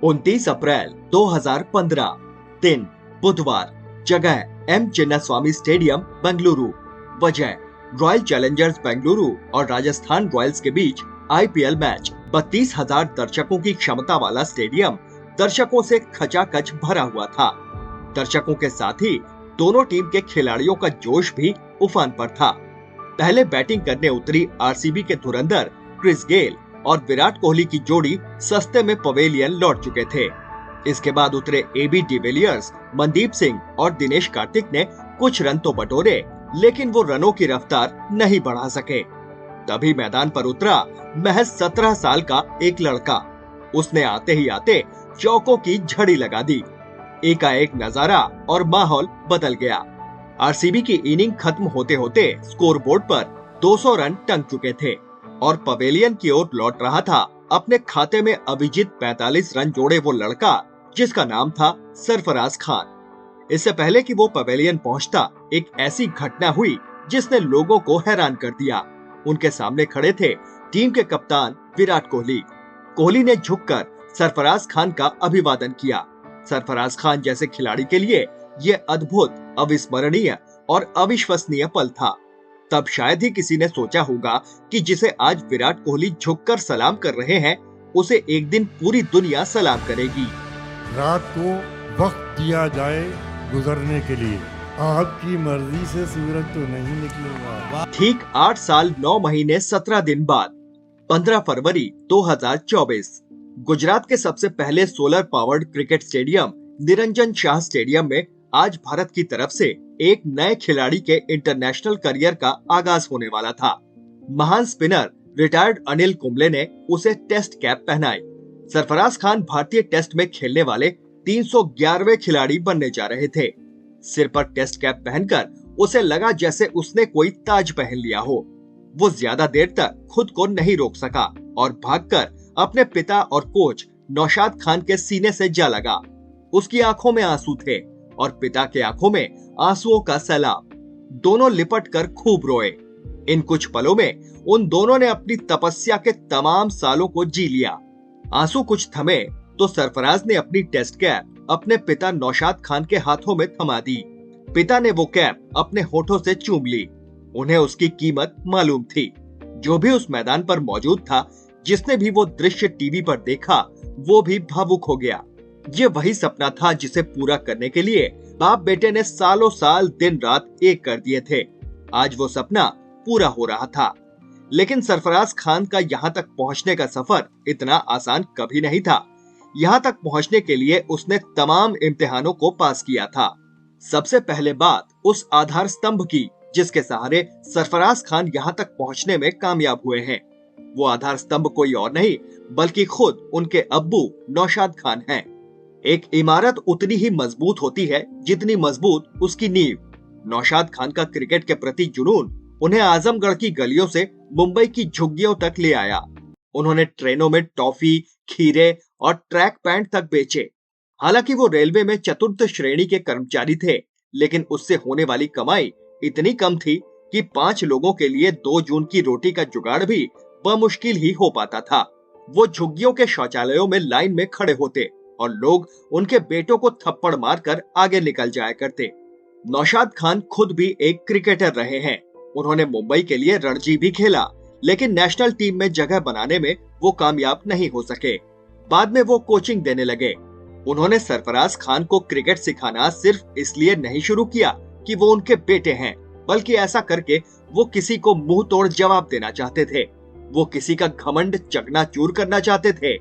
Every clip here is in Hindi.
29 अप्रैल 2015, दिन बुधवार, जगह एम चिन्नास्वामी स्टेडियम बेंगलुरु। वजह रॉयल चैलेंजर्स बेंगलुरु और राजस्थान रॉयल्स के बीच आईपीएल मैच। 32,000 दर्शकों की क्षमता वाला स्टेडियम दर्शकों से खचाखच भरा हुआ था। दर्शकों के साथ ही दोनों टीम के खिलाड़ियों का जोश भी उफान पर था। पहले बैटिंग करने उतरी आरसीबी के धुरंधर क्रिस गेल और विराट कोहली की जोड़ी सस्ते में पवेलियन लौट चुके थे। इसके बाद उतरे एबी डिविलियर्स, मनदीप सिंह और दिनेश कार्तिक ने कुछ रन तो बटोरे, लेकिन वो रनों की रफ्तार नहीं बढ़ा सके। तभी मैदान पर उतरा महज 17 साल का एक लड़का। उसने आते ही आते चौकों की झड़ी लगा दी। एकाएक नजारा और माहौल बदल गया। आरसीबी की इनिंग खत्म होते होते स्कोरबोर्ड पर 200 रन टंग चुके थे और पवेलियन की ओर लौट रहा था अपने खाते में अभिजीत 45 रन जोड़े वो लड़का जिसका नाम था सरफराज खान। इससे पहले कि वो पवेलियन पहुंचता, एक ऐसी घटना हुई जिसने लोगों को हैरान कर दिया। उनके सामने खड़े थे टीम के कप्तान विराट कोहली। कोहली ने झुककर सरफराज खान का अभिवादन किया। सरफराज खान जैसे खिलाड़ी के लिए ये अद्भुत, अविस्मरणीय और अविश्वसनीय पल था। तब शायद ही किसी ने सोचा होगा कि जिसे आज विराट कोहली झुककर सलाम कर रहे हैं, उसे एक दिन पूरी दुनिया सलाम करेगी। रात को वक्त दिया जाए गुजरने के लिए, आपकी मर्जी से सूरज तो नहीं निकलेगा। ठीक 8 साल 9 महीने 17 दिन बाद 15 फरवरी 2024 गुजरात के सबसे पहले solar powered cricket stadium Niranjan Shah stadium में आज भारत की तरफ से एक नए खिलाड़ी के इंटरनेशनल करियर का आगाज होने वाला था। महान स्पिनर रिटायर्ड अनिल कुंबले ने उसे टेस्ट कैप पहनाई। सरफराज खान भारतीय टेस्ट में खेलने वाले 311वें खिलाड़ी बनने जा रहे थे। सिर पर टेस्ट कैप पहनकर उसे लगा जैसे उसने कोई ताज पहन लिया हो। वो ज्यादा देर तक खुद को नहीं रोक सका और भागकर अपने पिता और कोच नौशाद खान के सीने से जा लगा। उसकी आंखों में आंसू थे और पिता के आंखों में आंसुओं का सैलाब। दोनों लिपट कर खूब रोए। इन कुछ पलों में उन दोनों ने अपनी तपस्या के तमाम सालों को जी लिया। आंसू कुछ थमे तो सरफराज ने अपनी टेस्ट कैप अपने पिता नौशाद खान के हाथों में थमा दी। पिता ने वो कैप अपने होठों से चूम ली। उन्हें उसकी कीमत मालूम थी। जो भी उस मैदान पर मौजूद था, जिसने भी वो दृश्य टीवी पर देखा, वो भी भावुक हो गया। ये वही सपना था जिसे पूरा करने के लिए बाप बेटे ने सालों साल दिन रात एक कर दिए थे। आज वो सपना पूरा हो रहा था। लेकिन सरफराज खान का यहाँ तक पहुँचने का सफर इतना आसान कभी नहीं था। यहाँ तक पहुँचने के लिए उसने तमाम इम्तिहानों को पास किया था। सबसे पहले बात उस आधार स्तंभ की जिसके सहारे सरफराज खान यहाँ तक पहुँचने में कामयाब हुए हैं। वो आधार स्तंभ कोई और नहीं बल्कि खुद उनके अब्बू नौशाद खान हैं। एक इमारत उतनी ही मजबूत होती है जितनी मजबूत उसकी नींव। नौशाद खान का क्रिकेट के प्रति जुनून उन्हें आजमगढ़ की गलियों से मुंबई की झुग्गियों तक ले आया। उन्होंने ट्रेनों में टॉफी, खीरे और ट्रैक पैंट तक बेचे। हालांकि वो रेलवे में चतुर्थ श्रेणी के कर्मचारी थे, लेकिन उससे होने वाली कमाई इतनी कम थी कि 5 लोगों के लिए 2 जून की रोटी का जुगाड़ भी बमुश्किल ही हो पाता था। वो झुग्गियों के शौचालयों में लाइन में खड़े होते और लोग उनके बेटों को थप्पड़ मारकर आगे निकल जाया करते। नौशाद खान खुद भी एक क्रिकेटर रहे हैं। उन्होंने मुंबई के लिए रणजी भी खेला, लेकिन नेशनल टीम में जगह बनाने में वो कामयाब नहीं हो सके। बाद में वो कोचिंग देने लगे। उन्होंने सरफराज खान को क्रिकेट सिखाना सिर्फ इसलिए नहीं शुरू किया कि वो उनके बेटे हैं, बल्कि ऐसा करके वो किसी को मुंह तोड़ जवाब देना चाहते थे। वो किसी का घमंड चकनाचूर करना चाहते थे।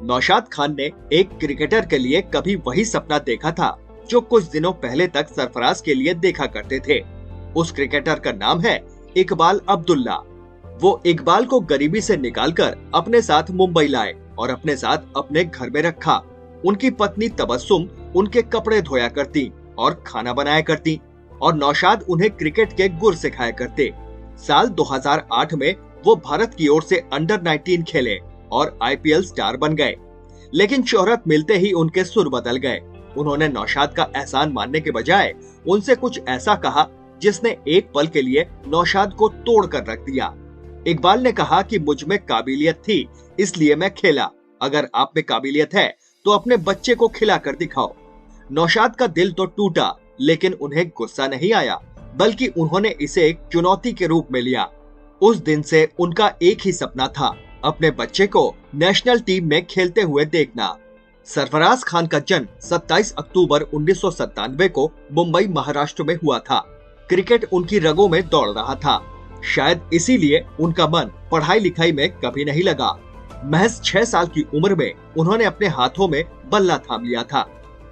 नौशाद खान ने एक क्रिकेटर के लिए कभी वही सपना देखा था जो कुछ दिनों पहले तक सरफराज के लिए देखा करते थे। उस क्रिकेटर का नाम है इकबाल अब्दुल्ला। वो इकबाल को गरीबी से निकालकर अपने साथ मुंबई लाए और अपने साथ अपने घर में रखा। उनकी पत्नी तबस्सुम उनके कपड़े धोया करती और खाना बनाया करती और नौशाद उन्हें क्रिकेट के गुर सिखाया करते। साल 2008 में वो भारत की ओर से अंडर 19 खेले और आईपीएल स्टार बन गए। लेकिन शोहरत मिलते ही उनके सुर बदल गए। उन्होंने नौशाद का एहसान मानने के बजाय उनसे कुछ ऐसा कहा जिसने एक पल के लिए नौशाद को तोड़ कर रख दिया। इकबाल ने कहा कि मुझ में काबिलियत थी इसलिए मैं खेला। अगर आप में काबिलियत है तो अपने बच्चे को खिला कर दिखाओ। नौशाद का दिल तो टूटा, लेकिन उन्हें गुस्सा नहीं आया, बल्कि उन्होंने इसे एक चुनौती के रूप में लिया। उस दिन से उनका एक ही सपना था, अपने बच्चे को नेशनल टीम में खेलते हुए देखना। सरफराज खान का जन्म 27 अक्टूबर 1997 को मुंबई, महाराष्ट्र में हुआ था। क्रिकेट उनकी रगों में दौड़ रहा था। शायद इसीलिए उनका मन पढ़ाई लिखाई में कभी नहीं लगा। महज 6 साल की उम्र में उन्होंने अपने हाथों में बल्ला थाम लिया था।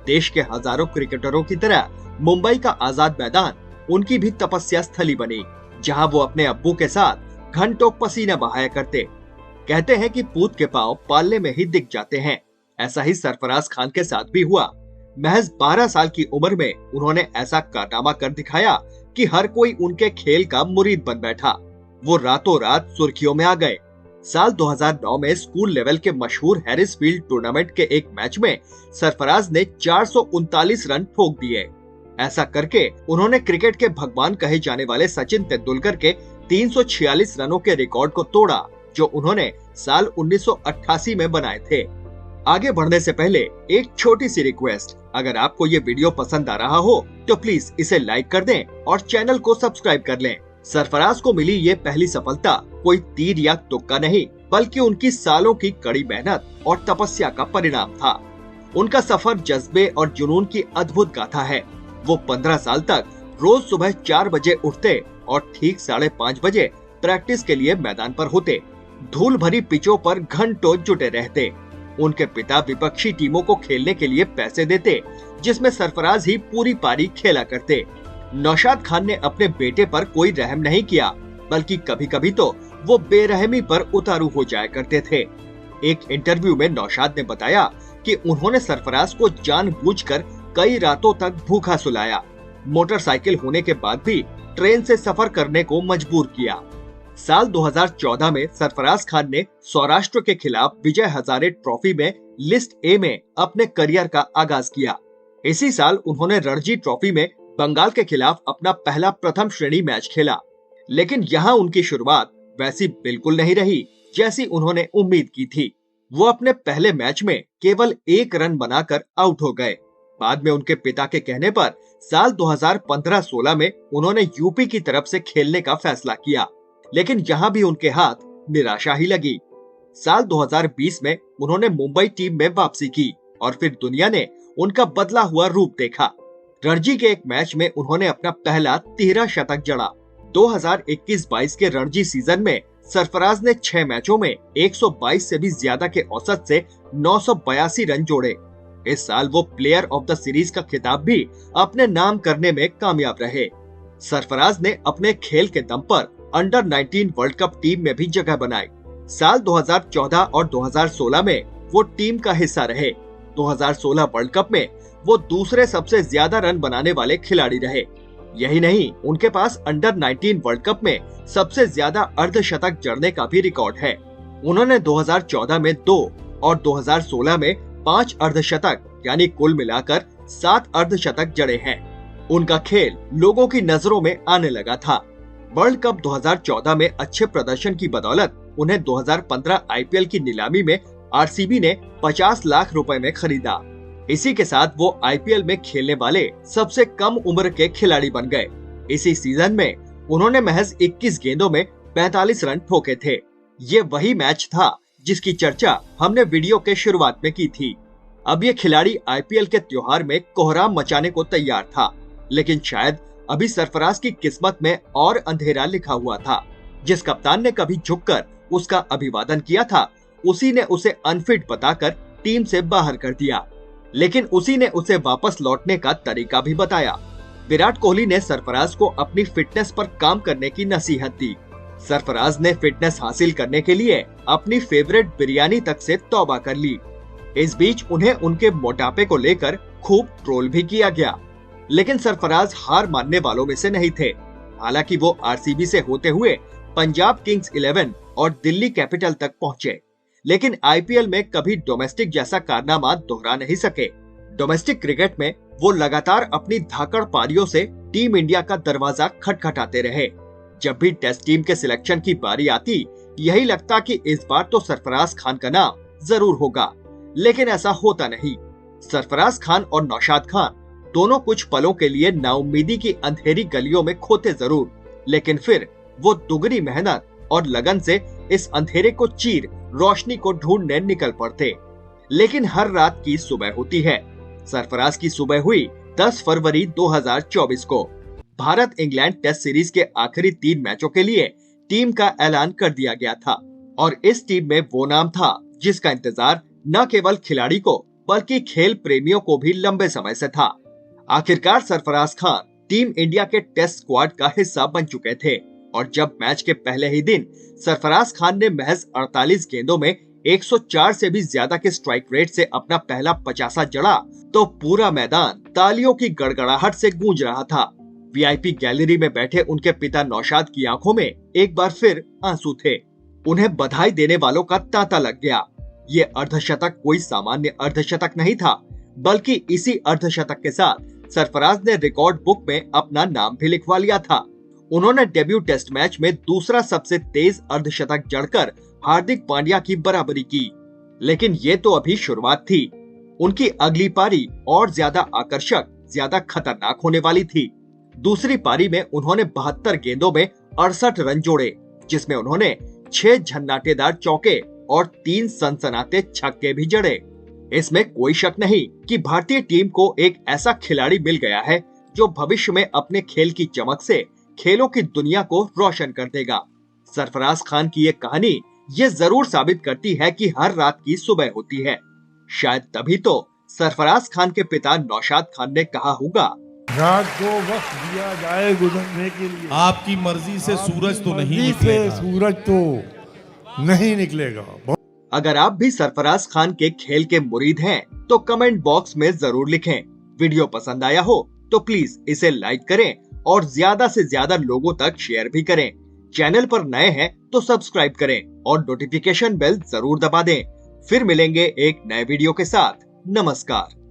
देश के हजारों क्रिकेटरों की तरह मुंबई का आजाद मैदान उनकी भी तपस्या स्थली बनी, जहां वो अपने अब्बू के साथ घंटों पसीना बहाया करते। कहते हैं कि पूत के पांव पालने में ही दिख जाते हैं। ऐसा ही सरफराज खान के साथ भी हुआ। महज 12 साल की उम्र में उन्होंने ऐसा कारनामा कर दिखाया कि हर कोई उनके खेल का मुरीद बन बैठा। वो रातों रात सुर्खियों में आ गए। साल 2009 में स्कूल लेवल के मशहूर हैरिसफील्ड टूर्नामेंट के एक मैच में सरफराज ने 439 रन ठोक दिए। ऐसा करके उन्होंने क्रिकेट के भगवान कहे जाने वाले सचिन तेंदुलकर के 346 रनों के रिकॉर्ड को तोड़ा, जो उन्होंने साल 1988 में बनाए थे। आगे बढ़ने से पहले एक छोटी सी रिक्वेस्ट, अगर आपको ये वीडियो पसंद आ रहा हो तो प्लीज इसे लाइक कर दें और चैनल को सब्सक्राइब कर लें। सरफराज को मिली ये पहली सफलता कोई तीर या तुक्का नहीं, बल्कि उनकी सालों की कड़ी मेहनत और तपस्या का परिणाम था। उनका सफर जज्बे और जुनून की अद्भुत गाथा है। वो 15 साल तक रोज सुबह 4 बजे उठते और ठीक 5:30 बजे प्रैक्टिस के लिए मैदान पर होते। धूल भरी पिचों पर घंटों जुटे रहते। उनके पिता विपक्षी टीमों को खेलने के लिए पैसे देते, जिसमें सरफराज ही पूरी पारी खेला करते। नौशाद खान ने अपने बेटे पर कोई रहम नहीं किया, बल्कि कभी कभी तो वो बेरहमी पर उतारू हो जाया करते थे। एक इंटरव्यू में नौशाद ने बताया कि उन्होंने सरफराज को जानबूझकर कई रातों तक भूखा सुलाया, मोटरसाइकिल होने के बाद भी ट्रेन से सफर करने को मजबूर किया। साल 2014 में सरफराज खान ने सौराष्ट्र के खिलाफ विजय हजारे ट्रॉफी में लिस्ट ए में अपने करियर का आगाज किया। इसी साल उन्होंने रणजी ट्रॉफी में बंगाल के खिलाफ अपना पहला प्रथम श्रेणी मैच खेला, लेकिन यहाँ उनकी शुरुआत वैसी बिल्कुल नहीं रही जैसी उन्होंने उम्मीद की थी। वो अपने पहले मैच में केवल 1 रन बनाकर आउट हो गए। बाद में उनके पिता के कहने पर साल 2015-16 में उन्होंने यूपी की तरफ से खेलने का फैसला किया, लेकिन यहाँ भी उनके हाथ निराशा ही लगी। साल 2020 में उन्होंने मुंबई टीम में वापसी की और फिर दुनिया ने उनका बदला हुआ रूप देखा। रणजी के एक मैच में उन्होंने अपना पहला 13 शतक जड़ा। 2021-22 के रणजी सीजन में सरफराज ने 6 मैचों में 122 से भी ज्यादा के औसत से 982 रन जोड़े। इस साल वो प्लेयर ऑफ द सीरीज का खिताब भी अपने नाम करने में कामयाब रहे। सरफराज ने अपने खेल के दम पर अंडर 19 वर्ल्ड कप टीम में भी जगह बनाई। साल 2014 और 2016 में वो टीम का हिस्सा रहे। 2016 वर्ल्ड कप में वो दूसरे सबसे ज्यादा रन बनाने वाले खिलाड़ी रहे। यही नहीं, उनके पास अंडर 19 वर्ल्ड कप में सबसे ज्यादा अर्धशतक जड़ने का भी रिकॉर्ड है। उन्होंने 2014 में 2 और 2016 में 5 अर्धशतक यानी कुल मिलाकर 7 अर्धशतक जड़े हैं। उनका खेल लोगों की नजरों में आने लगा था। वर्ल्ड कप 2014 में अच्छे प्रदर्शन की बदौलत उन्हें 2015 आईपीएल की नीलामी में आरसीबी ने 50 लाख रुपए में खरीदा। इसी के साथ वो आईपीएल में खेलने वाले सबसे कम उम्र के खिलाड़ी बन गए। इसी सीजन में उन्होंने महज 21 गेंदों में 45 रन ठोके थे। ये वही मैच था जिसकी चर्चा हमने वीडियो के शुरुआत में की थी। अब ये खिलाड़ी आईपीएल के त्योहार में कोहराम मचाने को तैयार था, लेकिन शायद अभी सरफराज की किस्मत में और अंधेरा लिखा हुआ था। जिस कप्तान ने कभी झुककर उसका अभिवादन किया था, उसी ने उसे अनफिट बताकर टीम से बाहर कर दिया, लेकिन उसी ने उसे वापस लौटने का तरीका भी बताया। विराट कोहली ने सरफराज को अपनी फिटनेस पर काम करने की नसीहत दी। सरफराज ने फिटनेस हासिल करने के लिए अपनी फेवरेट बिरयानी तक से तौबा कर ली। इस बीच उन्हें उनके मोटापे को लेकर खूब ट्रोल भी किया गया, लेकिन सरफराज हार मानने वालों में से नहीं थे। हालांकि वो आरसीबी से होते हुए पंजाब किंग्स 11 और दिल्ली कैपिटल तक पहुंचे, लेकिन आईपीएल में कभी डोमेस्टिक जैसा कारनामा दोहरा नहीं सके। डोमेस्टिक क्रिकेट में वो लगातार अपनी धाकड़ पारियों से टीम इंडिया का दरवाजा खटखटाते रहे। जब भी टेस्ट टीम के सिलेक्शन की बारी आती, यही लगता कि इस बार तो सरफराज खान का नाम जरूर होगा, लेकिन ऐसा होता नहीं। सरफराज खान और नौशाद खान दोनों कुछ पलों के लिए नाउम्मीदी की अंधेरी गलियों में खोते जरूर, लेकिन फिर वो दुगनी मेहनत और लगन से इस अंधेरे को चीर रोशनी को ढूंढने निकल पड़ते। लेकिन हर रात की सुबह होती है। सरफराज की सुबह हुई 10 फरवरी 2024 को। भारत इंग्लैंड टेस्ट सीरीज के आखिरी 3 मैचों के लिए टीम का ऐलान कर दिया गया था और इस टीम में वो नाम था जिसका इंतजार न केवल खिलाड़ी को बल्कि खेल प्रेमियों को भी लंबे समय से था। आखिरकार सरफराज खान टीम इंडिया के टेस्ट स्क्वाड का हिस्सा बन चुके थे और जब मैच के पहले ही दिन सरफराज खान ने महज 48 गेंदों में 104 से भी ज्यादा के स्ट्राइक रेट से अपना पहला 50 जड़ा तो पूरा मैदान तालियों की गड़गड़ाहट से गूंज रहा था। वीआईपी गैलरी में बैठे उनके पिता नौशाद की आंखों में एक बार फिर आंसू थे। उन्हें बधाई देने वालों का तांता लग गया। ये अर्धशतक कोई सामान्य अर्धशतक नहीं था, बल्कि इसी अर्धशतक के साथ सरफराज ने रिकॉर्ड बुक में अपना नाम भी लिखवा लिया था। उन्होंने डेब्यू टेस्ट मैच में दूसरा सबसे तेज अर्धशतक जड़कर हार्दिक पांड्या की बराबरी की। लेकिन ये तो अभी शुरुआत थी। उनकी अगली पारी और ज्यादा आकर्षक, ज्यादा खतरनाक होने वाली थी। दूसरी पारी में उन्होंने 72 गेंदों में 68 रन जोड़े, जिसमें उन्होंने 6 झन्नाटेदार चौके और 3 सनसनाते छक्के भी जड़े। इसमें कोई शक नहीं कि भारतीय टीम को एक ऐसा खिलाड़ी मिल गया है जो भविष्य में अपने खेल की चमक से खेलों की दुनिया को रोशन कर देगा। सरफराज खान की ये कहानी ये जरूर साबित करती है कि हर रात की सुबह होती है। शायद तभी तो सरफराज खान के पिता नौशाद खान ने कहा होगा, रात को वक्त दिया जाए गुजरने के लिए, आपकी मर्जी से सूरज तो नहीं मर्जी से निकलेगा। सूरज तो नहीं निकलेगा। अगर आप भी सरफराज खान के खेल के मुरीद हैं तो कमेंट बॉक्स में जरूर लिखें। वीडियो पसंद आया हो तो प्लीज इसे लाइक करें और ज्यादा से ज्यादा लोगों तक शेयर भी करें। चैनल पर नए हैं तो सब्सक्राइब करें और नोटिफिकेशन बेल जरूर दबा दें। फिर मिलेंगे एक नए वीडियो के साथ। नमस्कार।